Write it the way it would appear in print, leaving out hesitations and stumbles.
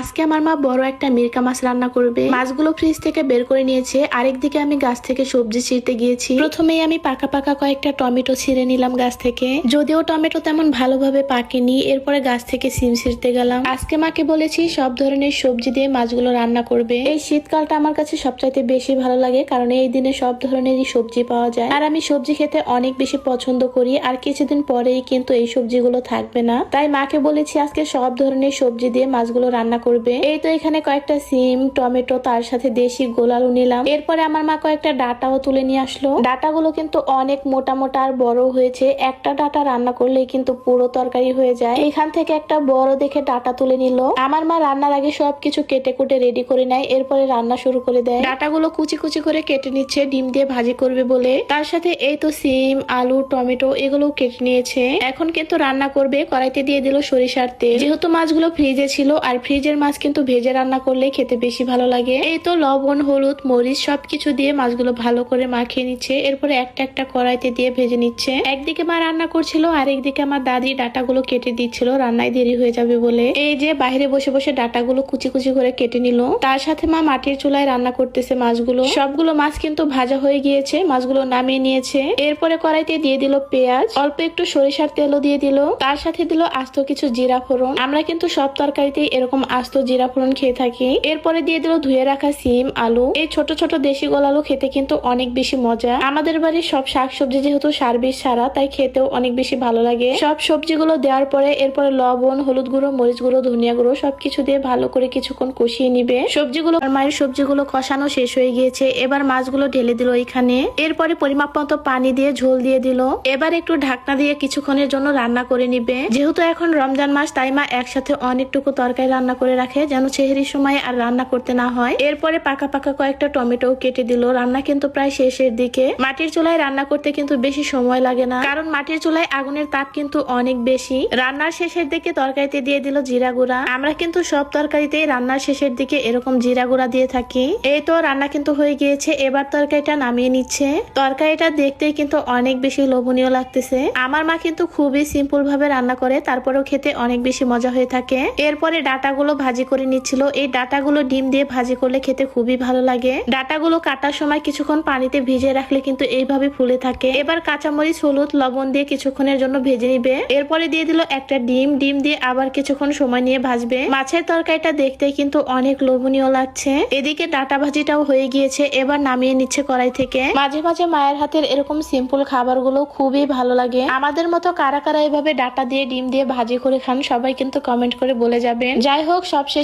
আজকে আমার মা বড় একটা মিরকা মাছ রান্না করবে। মাছগুলো ফ্রিজ থেকে বের করে নিয়েছে। আরেকদিকে আমি গাছ থেকে সবজি ছিঁড়তে গিয়েছি। প্রথমেই আমি পাকা পাকা কয়েকটা টমেটো ছিঁড়ে নিলাম গাছ থেকে। যদিও টমেটো তেমন ভালোভাবে পাকেনি, এরপরে গাছ থেকে সিম ছিঁড়তে গেলাম। আজকে মাকে বলেছি সব ধরনের সবজি দিয়ে মাছগুলো রান্না করবে। এই শীতকালটা আমার কাছে সবচাইতে বেশি ভালো লাগে, কারণ এই দিনে সব ধরনেরই সবজি পাওয়া যায়। আর আমি সবজি খেতে অনেক বেশি পছন্দ করি। আর কিছুদিন পরেই কিন্তু এই সবজিগুলো থাকবে না, তাই মাকে বলেছি আজকে সব ধরনের সবজি দিয়ে মাছগুলো রান্না করবে। এই তো এখানে কয়েকটা সিম, টমেটো, তার সাথে দেশি গোল আলু নিলাম। এরপরে আমার মা কয়েকটা ডাটাও তুলে নিয়ে আসলো। ডাটাগুলো কিন্তু অনেক মোটা মোটা আর বড় হয়েছে। একটা ডাটা রান্না করলেই কিন্তু পুরো তরকারি হয়ে যায়। এখান থেকে একটা বড় দেখে ডাটা তুলে নিল। আমার মা রান্নার আগে সবকিছু কেটে কুটে রেডি করে নেয়, এরপরে রান্না শুরু করে দেয়। ডাটাগুলো কুচি কুচি করে কেটে নিচ্ছে ডিম দিয়ে ভাজি করবে বলে। তার সাথে এই তো সিম, আলু, টমেটো এগুলো কেটে নিয়েছে। এখন কিন্তু রান্না করবে। কড়াইতে দিয়ে দিল সরিষার তেল। যেহেতু মাছগুলো ফ্রিজে ছিল, আর ফ্রিজের মাছ কিন্তু ভেজে রান্না করলে খেতে বেশি ভালো লাগে। এই তো লবণ, হলুদ, মরিচ সবকিছু দিয়ে মাছগুলো ভালো করে মাখিয়ে নিচ্ছে। এরপরে একটা একটা কড়াইতে দিয়ে ভেজে নিচ্ছে। একদিকে মা রান্না করছিল, আর একদিকে আমার দাদি ডাটাগুলো কেটে দিচ্ছিল, রান্নায় দেরি হয়ে যাবে বলে। এই যে বাইরে বসে বসে ডাটাগুলো কুচি কুচি করে কেটে নিল। তার সাথে মা মাটির চুলায় রান্না করতেছে মাছগুলো। সবগুলো মাছ কিন্তু ভাজা হয়ে গিয়েছে। মাছগুলো নামিয়ে নিয়েছে। এরপরে কড়াইতে দিয়ে দিল পেঁয়াজ, অল্প একটু সরিষার তেলও দিয়ে দিল। তার সাথে দিল আস্ত কিছু জিরা ফোড়ন। আমরা কিন্তু সব তরকারিতে এরকম আস্ত জিরা ফোড়ন খেয়ে থাকি। এরপরে দিয়ে দিল ধুয়ে রাখা সিম, আলু। এই ছোট ছোট দেশি গোল আলু খেতে কিন্তু অনেক বেশি মজা। আমাদের বাড়ির সব শাকসবজি যেহেতু সার বিষ ছাড়া, তাই খেতেও অনেক বেশি ভালো লাগে। সব সবজিগুলো দেওয়ার পরে এরপরে লবণ, হলুদ গুঁড়ো, মরিচ গুঁড়ো, ধনিয়া গুঁড়ো সবকিছু দিয়ে ভালো করে কিছুক্ষণ কষিয়ে নিবে। মায়ের সবজিগুলো কষানো শেষ হয়ে গিয়েছে। এবার মাছগুলো ঢেলে দিল এখানে। এরপরে পরিমাপ মতো পানি দিয়ে ঝোল দিয়ে দিল। এবার একটু ঢাকনা দিয়ে কিছুক্ষণের জন্য রান্না করে নিবে। যেহেতু এখন রমজান মাস, তাই মা একসাথে অনেকটুকু তরকারি রান্না করে রাখে, যেন সেহরির সময় আর রান্না করতে না হয়। এরপরে পাকা পাকা কয়েকটা টমেটো কেটে দিল। রান্না কিন্তু প্রায় শেষের দিকে। মাটির চুলায় রান্না করতে কিন্তু বেশি সময় লাগে না, কারণ মাটির চুলায় আগুনের তাপ কিন্তু অনেক বেশি। রান্নার শেষের দিকে তরকারিতে দিয়ে দিল জিরা গুঁড়া। আমরা কিন্তু সব তরকারিতেই রান্নার শেষের দিকে এরকম জিরা গুঁড়া দিয়ে থাকি। এই তো রান্না কিন্তু হয়ে গিয়েছে। এবার তরকারিটা নামিয়ে নিচ্ছে। তরকারিটা দেখতেই কিন্তু অনেক বেশি লোভনীয় লাগতেছে। আমার মা কিন্তু খুবই সিম্পল ভাবে রান্না করে, তারপরেও খেতে অনেক বেশি মজা হয়ে থাকে। এরপরে ডাটাগুলো ভাজি করে নিচ্ছিল। এই ডাটাগুলো ডিম দিয়ে ভাজি করলে খেতে খুবই ভালো লাগে। ডাটাগুলো কাটার সময় কিছুক্ষণ পানিতে ভিজিয়ে রাখলে কিন্তু এইভাবে ফুলে থাকে। এবার কাঁচামরিচ, হলুদ, লবণ দিয়ে কিছুক্ষণের জন্য ভেজে নিবে। এরপরে দিয়ে দিল একটা ডিম। ডিম দিয়ে আবার কিছুক্ষণ সময় নিয়ে ভাজবে। মাছের তরকারিটা দেখতে কিন্তু অনেক লোভনীয় লাগছে। এদিকে ডাটা ভাজিটাও হয়ে গিয়েছে। এবার নামিয়ে নিচ্ছে কড়াই থেকে। মাঝে মাঝে মায়ের হাতের এরকম সিম্পল খাবারগুলো খুবই ভালো লাগে। আমাদের মতো কারা কারা এভাবে ডাটা দিয়ে, ডিম দিয়ে ভাজি করে খান, সবাই কিন্তু কমেন্ট করে বলে যাবেন। যাই হোক, সবশেষ